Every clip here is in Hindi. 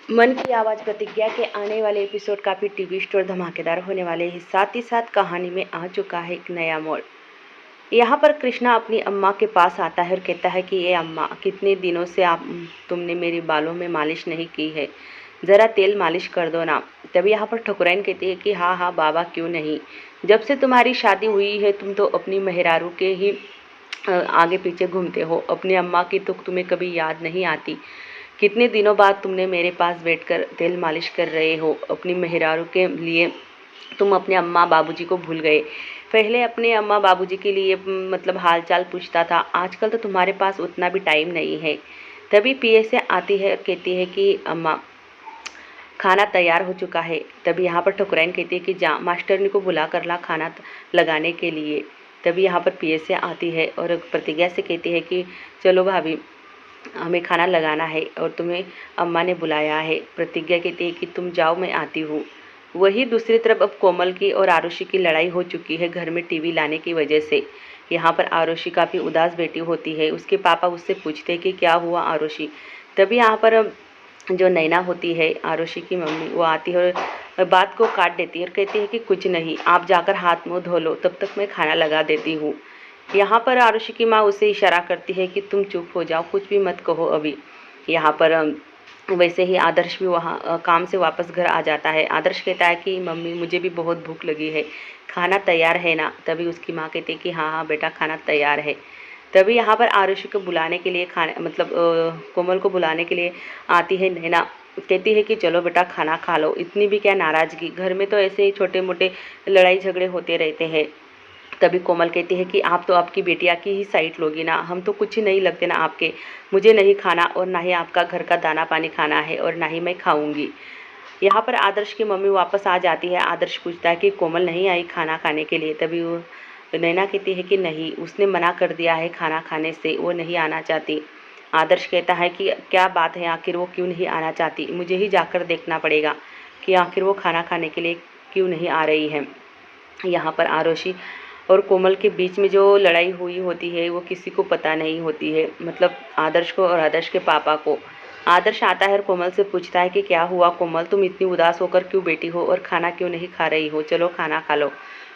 मन की आवाज़ प्रतिज्ञा के आने वाले एपिसोड काफ़ी ट्विस्ट और धमाकेदार होने वाले हैं। साथ ही साथ कहानी में आ चुका है एक नया मोड़। यहाँ पर कृष्णा अपनी अम्मा के पास आता है और कहता है कि ये अम्मा, कितने दिनों से तुमने मेरे बालों में मालिश नहीं की है, ज़रा तेल मालिश कर दो ना। तभी यहाँ पर ठकुराइन कहती है कि हाँ हाँ बाबा, क्यों नहीं। जब से तुम्हारी शादी हुई है तुम तो अपनी मेहरारू के ही आगे पीछे घूमते हो। अपनी अम्मा की तो तुम्हें कभी याद नहीं आती। कितने दिनों बाद तुमने मेरे पास बैठकर तेल मालिश कर रहे हो। अपनी मेहरारू के लिए तुम अपने अम्मा बाबूजी को भूल गए। पहले अपने अम्मा बाबूजी के लिए मतलब हाल चाल पूछता था, आजकल तो तुम्हारे पास उतना भी टाइम नहीं है। तभी पीए से आती है और कहती है कि अम्मा, खाना तैयार हो चुका है। तभी यहाँ पर ठकुराइन कहती है कि जा मास्टरनी को बुला कर ला खाना लगाने के लिए। तभी यहाँ पर पीए से आती है और प्रतिज्ञा से कहती है कि चलो भाभी, हमें खाना लगाना है और तुम्हें अम्मा ने बुलाया है। प्रतिज्ञा कहती है कि तुम जाओ, मैं आती हूँ। वही दूसरी तरफ अब कोमल की और आरुषि की लड़ाई हो चुकी है घर में टीवी लाने की वजह से। यहाँ पर आरुषि काफ़ी उदास बैठी होती है। उसके पापा उससे पूछते हैं कि क्या हुआ आरुषि। तभी यहाँ पर जो नैना होती है आरुषि की मम्मी, वो आती है और बात को काट देती है और कहती है कि कुछ नहीं, आप जाकर हाथ मुँह धो लो, तब तक मैं खाना लगा देती हूँ। यहाँ पर आरुषि की माँ उसे इशारा करती है कि तुम चुप हो जाओ, कुछ भी मत कहो अभी। यहाँ पर वैसे ही आदर्श भी वहाँ काम से वापस घर आ जाता है। आदर्श कहता है कि मम्मी, मुझे भी बहुत भूख लगी है, खाना तैयार है ना। तभी उसकी माँ कहती है कि हाँ हाँ बेटा, खाना तैयार है। तभी यहाँ पर आरुषि को बुलाने के लिए खाने मतलब कोमल को बुलाने के लिए आती है नैना। कहती है कि चलो बेटा खाना खा लो, इतनी भी क्या नाराज़गी, घर में तो ऐसे ही छोटे मोटे लड़ाई झगड़े होते रहते हैं। तभी कोमल कहती है कि आप तो आपकी बेटिया की ही साइड लोगी ना, हम तो कुछ ही नहीं लगते ना आपके। मुझे नहीं खाना और ना ही आपका घर का दाना पानी खाना है और ना ही मैं खाऊंगी। यहाँ पर आदर्श की मम्मी वापस आ जाती है। आदर्श पूछता है कि कोमल नहीं आई खाना खाने के लिए। तभी वो नैना कहती है कि नहीं, उसने मना कर दिया है खाना खाने से, वो नहीं आना चाहती। आदर्श कहता है कि क्या बात है, आखिर वो क्यों नहीं आना चाहती, मुझे ही जाकर देखना पड़ेगा कि आखिर वो खाना खाने के लिए क्यों नहीं आ रही है। यहाँ पर आरुषि और कोमल के बीच में जो लड़ाई हुई होती है वो किसी को पता नहीं होती है, मतलब आदर्श को और आदर्श के पापा को। आदर्श आता है और कोमल से पूछता है कि क्या हुआ कोमल, तुम इतनी उदास होकर क्यों बैठी हो और खाना क्यों नहीं खा रही हो, चलो खाना खा लो।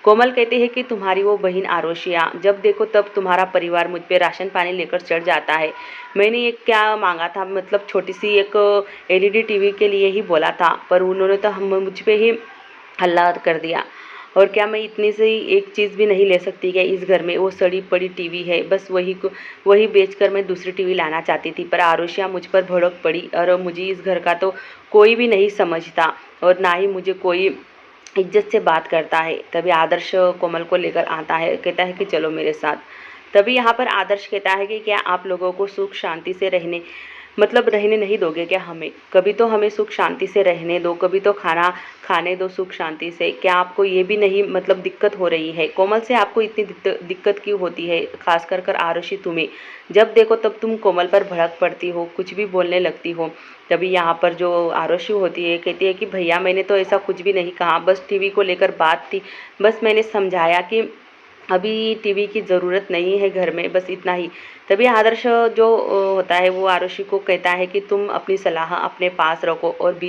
कोमल कहती है कि तुम्हारी वो बहन आरुषिया, जब देखो तब तुम्हारा परिवार मुझ पे राशन पानी लेकर चढ़ जाता है। मैंने एक क्या मांगा था, मतलब छोटी सी एक एलईडी टीवी के लिए ही बोला था, पर उन्होंने तो हम मुझ पे ही हल्ला कर दिया। और क्या मैं इतनी सी एक चीज़ भी नहीं ले सकती क्या इस घर में, वो सड़ी पड़ी टीवी है, बस वही बेचकर मैं दूसरी टीवी लाना चाहती थी। पर आरुषिया मुझ पर भड़क पड़ी और मुझे इस घर का तो कोई भी नहीं समझता और ना ही मुझे कोई इज्जत से बात करता है। तभी आदर्श कोमल को लेकर आता है, कहता है कि चलो मेरे साथ। तभी यहाँ पर आदर्श कहता है कि क्या आप लोगों को सुख शांति से रहने नहीं दोगे क्या हमें? कभी तो हमें सुख शांति से रहने दो, कभी तो खाना खाने दो सुख शांति से। क्या आपको ये भी नहीं मतलब दिक्कत हो रही है? कोमल से आपको इतनी दिक्कत क्यों होती है? खास कर आरुषि तुम्हें, जब देखो तब तुम कोमल पर भड़क पड़ती हो, कुछ भी बोलने लगती हो। तभी यहाँ पर जो आरुषि होती है कहती है कि भैया मैंने तो ऐसा कुछ भी नहीं कहा, बस टीवी को लेकर बात थी, बस मैंने समझाया कि अभी टीवी की ज़रूरत नहीं है घर में, बस इतना ही। तभी आदर्श जो होता है वो आरुषि को कहता है कि तुम अपनी सलाह अपने पास रखो और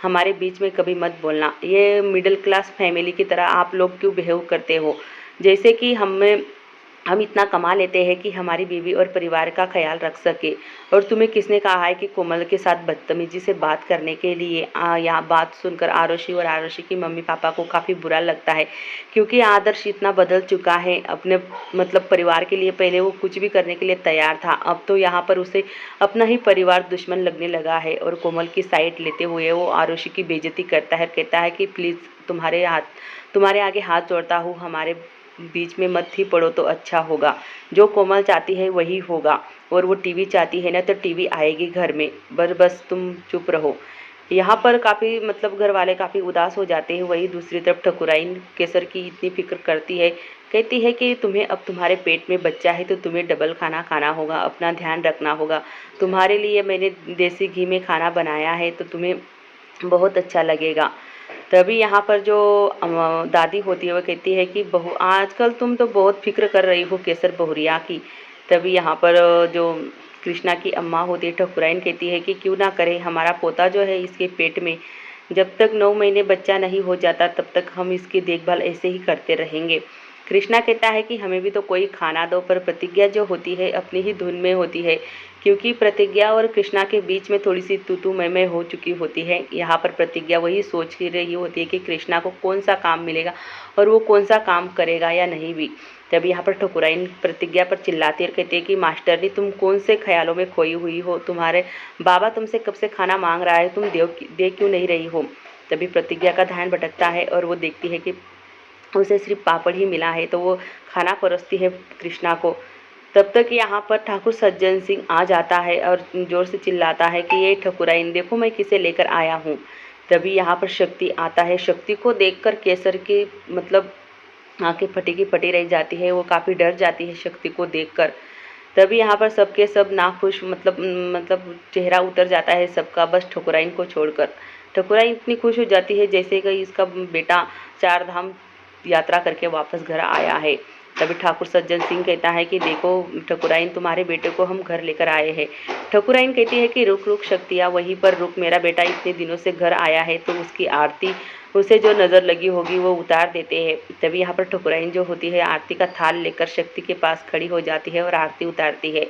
हमारे बीच में कभी मत बोलना। ये मिडिल क्लास फैमिली की तरह आप लोग क्यों बिहेव करते हो, जैसे कि हम इतना कमा लेते हैं कि हमारी बीवी और परिवार का ख्याल रख सके। और तुम्हें किसने कहा है कि कोमल के साथ बदतमीजी से बात करने के लिए? यहाँ बात सुनकर आरुषि और आरुषि की मम्मी पापा को काफ़ी बुरा लगता है, क्योंकि आदर्श इतना बदल चुका है अपने मतलब परिवार के लिए। पहले वो कुछ भी करने के लिए तैयार था, अब तो यहाँ पर उसे अपना ही परिवार दुश्मन लगने लगा है और कोमल की साइड लेते हुए वो आरुषि की बेइज्जती करता है, कहता है कि प्लीज़ तुम्हारे आगे हाथ जोड़ता हूँ, हमारे बीच में मत ही पड़ो तो अच्छा होगा। जो कोमल चाहती है वही होगा, और वो टीवी चाहती है ना तो टीवी आएगी घर में, बस तुम चुप रहो। यहाँ पर काफ़ी मतलब घर वाले काफ़ी उदास हो जाते हैं। वही दूसरी तरफ ठकुराइन केसर की इतनी फिक्र करती है, कहती है कि तुम्हें अब तुम्हारे पेट में बच्चा है तो तुम्हें डबल खाना खाना होगा, अपना ध्यान रखना होगा। तुम्हारे लिए मैंने देसी घी में खाना बनाया है तो तुम्हें बहुत अच्छा लगेगा। तभी यहाँ पर जो दादी होती है वो कहती है कि बहू, आजकल तुम तो बहुत फिक्र कर रही हो केसर बहुरिया की। तभी यहाँ पर जो कृष्णा की अम्मा होती है ठकुराइन कहती है कि क्यों ना करे, हमारा पोता जो है इसके पेट में जब तक 9 महीने बच्चा नहीं हो जाता तब तक हम इसकी देखभाल ऐसे ही करते रहेंगे। कृष्णा कहता है कि हमें भी तो कोई खाना दो, पर प्रतिज्ञा जो होती है अपनी ही धुन में होती है, क्योंकि प्रतिज्ञा और कृष्णा के बीच में थोड़ी सी तू तू मैं हो चुकी होती है। यहाँ पर प्रतिज्ञा वही सोच ही रही होती है कि कृष्णा को कौन सा काम मिलेगा और वो कौन सा काम करेगा या नहीं भी। तब यहाँ पर ठकुराइन प्रतिज्ञा पर चिल्लाती और कहती है कि मास्टरनी तुम कौन से ख्यालों में खोई हुई हो, तुम्हारे बाबा तुमसे कब से खाना मांग रहा है, तुम दे क्यों नहीं रही हो। तभी प्रतिज्ञा का ध्यान भटकता है और वो देखती है कि उसे सिर्फ पापड़ ही मिला है, तो वो खाना परोसती है कृष्णा को। तब तक यहाँ पर ठाकुर सज्जन सिंह आ जाता है और जोर से चिल्लाता है कि ये ठकुराइन देखो मैं किसे लेकर आया हूँ। तभी यहाँ पर शक्ति आता है। शक्ति को देखकर केसर की मतलब आंखें फटी की फटी रह जाती है, वो काफ़ी डर जाती है शक्ति को देखकर। तभी यहाँ पर सबके सब नाखुश मतलब चेहरा उतर जाता है सबका, बस ठकुराइन को छोड़कर। ठकुराइन इतनी खुश हो जाती है जैसे कि इसका बेटा 4 धाम यात्रा करके वापस घर आया है। तभी ठाकुर सज्जन सिंह कहता है कि देखो ठकुराइन तुम्हारे बेटे को हम घर लेकर आए हैं। ठकुराइन कहती है कि रुक रुक शक्तिया, वहीं पर रुक, मेरा बेटा इतने दिनों से घर आया है तो उसकी आरती उसे जो नज़र लगी होगी वो उतार देते हैं। तभी यहाँ पर ठकुराइन जो होती है आरती का थाल लेकर शक्ति के पास खड़ी हो जाती है और आरती उतारती है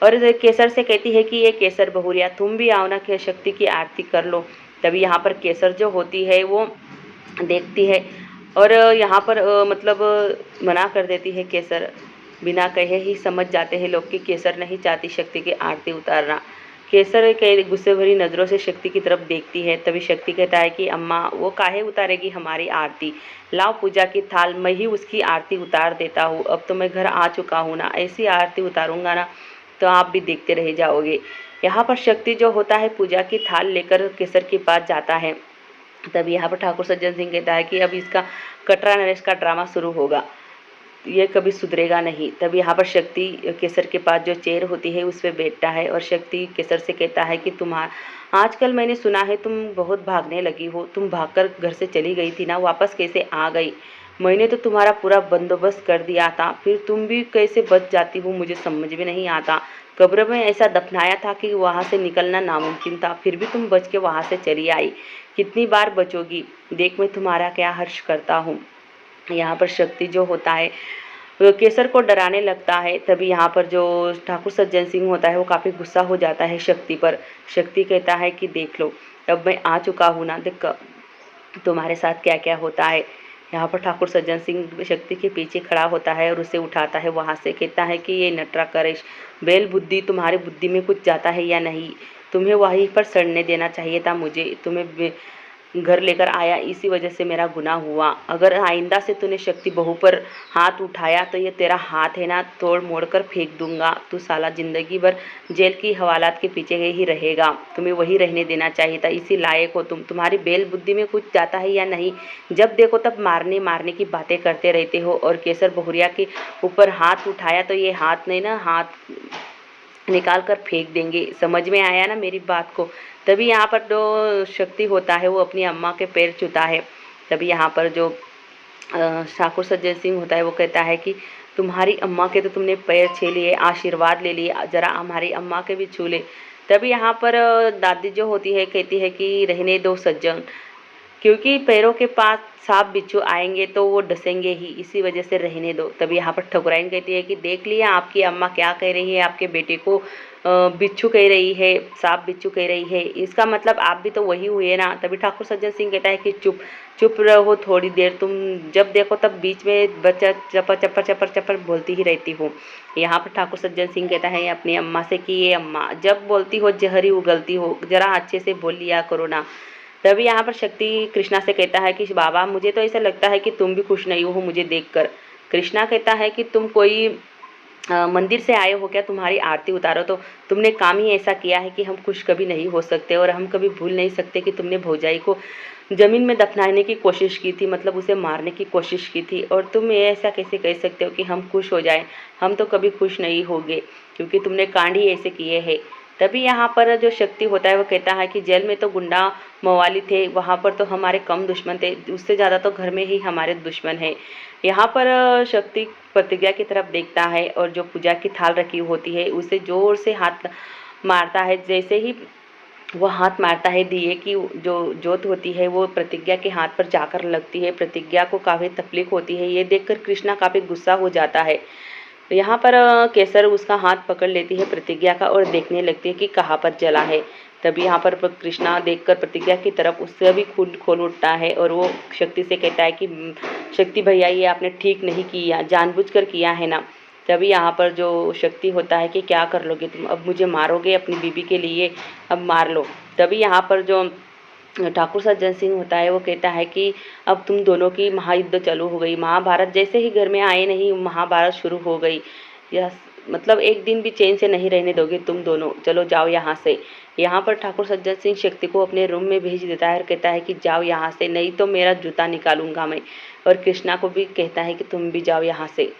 और केसर से कहती है कि ये केसर बहुरिया तुम भी आओ ना कि शक्ति की आरती कर लो। तभी यहाँ पर केसर जो होती है वो देखती है और यहाँ पर मना कर देती है। केसर बिना कहे ही समझ जाते हैं लोग कि केसर नहीं चाहती शक्ति की आरती उतारना। केसर के गुस्से भरी नज़रों से शक्ति की तरफ देखती है। तभी शक्ति कहता है कि अम्मा वो काहे उतारेगी हमारी आरती, लाओ पूजा की थाल, मैं ही उसकी आरती उतार देता हूँ। अब तो मैं घर आ चुका हूँ ना, ऐसी आरती उतारूंगा ना तो आप भी देखते रह जाओगे। यहाँ पर शक्ति जो होता है पूजा की थाल लेकर केसर के पास जाता है। तभी यहाँ पर ठाकुर सज्जन सिंह कहता है कि अब इसका कटरा नरेश का ड्रामा शुरू होगा, ये कभी सुधरेगा नहीं। तब यहाँ पर शक्ति केसर के पास जो चेयर होती है उस पर बैठता है और शक्ति केसर से कहता है कि आजकल मैंने सुना है तुम बहुत भागने लगी हो, तुम भागकर घर से चली गई थी ना, वापस कैसे आ गई? मैंने तो तुम्हारा पूरा बंदोबस्त कर दिया था, फिर तुम भी कैसे बच जाती हो मुझे समझ में नहीं आता। कब्र में ऐसा दफनाया था कि वहाँ से निकलना नामुमकिन था, फिर भी तुम बच के वहाँ से चली आई। कितनी बार बचोगी? देख मैं तुम्हारा क्या हर्ष करता हूँ। यहाँ पर शक्ति जो होता है वो केसर को डराने लगता है। तभी यहाँ पर जो ठाकुर सज्जन सिंह होता है वो काफ़ी गुस्सा हो जाता है शक्ति पर। शक्ति कहता है कि देख लो अब मैं आ चुका हूँ ना, देख तुम्हारे साथ क्या क्या होता है। यहाँ पर ठाकुर सज्जन सिंह शक्ति के पीछे खड़ा होता है और उसे उठाता है वहाँ से, कहता है कि ये नटरा करेश बेल बुद्धि, तुम्हारी बुद्धि में कुछ जाता है या नहीं? तुम्हें वहीं पर सड़ने देना चाहिए था मुझे, तुम्हें घर लेकर आया इसी वजह से मेरा गुनाह हुआ। अगर आइंदा से तूने शक्ति बहू पर हाथ उठाया तो ये तेरा हाथ है ना तोड़ मोड़ कर फेंक दूंगा। तू साला जिंदगी भर जेल की हवालात के पीछे ही रहेगा, तुम्हें वही रहने देना चाहिए था, इसी लायक हो तुम। तुम्हारी बेल बुद्धि में कुछ जाता है या नहीं? जब देखो तब मारने मारने की बातें करते रहते हो। और केसर बहुरिया के ऊपर हाथ उठाया तो ये हाथ नहीं ना, हाथ निकाल कर फेंक देंगे। समझ में आया ना मेरी बात को? तभी यहाँ पर जो शक्ति होता है वो अपनी अम्मा के पैर छूता है। तभी यहाँ पर जो ठाकुर सज्जन सिंह होता है वो कहता है कि तुम्हारी अम्मा के तो तुमने पैर छू लिए, आशीर्वाद ले लिए, जरा हमारी अम्मा के भी छू ले। तभी यहाँ पर दादी जो होती है कहती है कि रहने दो सज्जन, क्योंकि पैरों के पास सांप बिच्छू आएंगे तो वो डसेंगे ही, इसी वजह से रहने दो। तभी यहाँ पर ठकुराइन कहती है कि देख लिया आपकी अम्मा क्या कह रही है, आपके बेटे को बिच्छू कह रही है, सांप बिच्छू कह रही है, इसका मतलब आप भी तो वही हुए ना। तभी ठाकुर सज्जन सिंह कहता है कि चुप चुप रहो थोड़ी देर, तुम जब देखो तब बीच में बच्चा चपर चपर चपर चपर बोलती ही रहती हो। यहाँ पर ठाकुर सज्जन सिंह कहता है अपनी अम्मा से कि ये अम्मा जब बोलती हो जहरी उगलती हो, जरा अच्छे से बोल लिया करो ना। तभी यहाँ पर शक्ति कृष्णा से कहता है कि बाबा मुझे तो ऐसा लगता है कि तुम भी खुश नहीं हो मुझे देखकर। कृष्णा कहता है कि तुम कोई मंदिर से आए हो क्या, तुम्हारी आरती उतारो तो तुमने काम ही ऐसा किया है कि हम खुश कभी नहीं हो सकते और हम कभी भूल नहीं सकते कि तुमने भौजाई को ज़मीन में दफनाने की कोशिश की थी, मतलब उसे मारने की कोशिश की थी, और तुम ये ऐसा कैसे कह सकते हो कि हम खुश हो जाएं? हम तो कभी खुश नहीं होंगे क्योंकि तुमने कांड ही ऐसे किए हैं। तभी यहाँ पर जो शक्ति होता है वो कहता है कि जेल में तो गुंडा मवाली थे, वहाँ पर तो हमारे कम दुश्मन थे, उससे ज़्यादा तो घर में ही हमारे दुश्मन है। यहाँ पर शक्ति प्रतिज्ञा की तरफ देखता है और जो पूजा की थाल रखी होती है उसे ज़ोर से हाथ मारता है। जैसे ही वो हाथ मारता है, दिए की जो जोत होती है वो प्रतिज्ञा के हाथ पर जाकर लगती है। प्रतिज्ञा को काफ़ी तकलीफ होती है। ये देखकर कृष्णा काफ़ी गुस्सा हो जाता है। यहाँ पर केसर उसका हाथ पकड़ लेती है प्रतिज्ञा का और देखने लगती है कि कहाँ पर जला है। तभी यहाँ पर कृष्णा देखकर प्रतिज्ञा की तरफ उससे भी खून खोल उठता है और वो शक्ति से कहता है कि शक्ति भैया, ये आपने ठीक नहीं किया, जानबूझकर किया है ना। तभी यहाँ पर जो शक्ति होता है कि क्या कर लोगे तुम, अब मुझे मारोगे अपनी बीबी के लिए, अब मार लो। तभी यहाँ पर जो ठाकुर सज्जन सिंह होता है वो कहता है कि अब तुम दोनों की महायुद्ध चालू हो गई। महाभारत जैसे ही घर में आए नहीं, महाभारत शुरू हो गई। यह मतलब एक दिन भी चैन से नहीं रहने दोगे तुम दोनों, चलो जाओ यहाँ से। यहाँ पर ठाकुर सज्जन सिंह शक्ति को अपने रूम में भेज देता है और कहता है कि जाओ यहाँ से, नहीं तो मेरा जूता निकालूंगा मैं। और कृष्णा को भी कहता है कि तुम भी जाओ यहाँ से।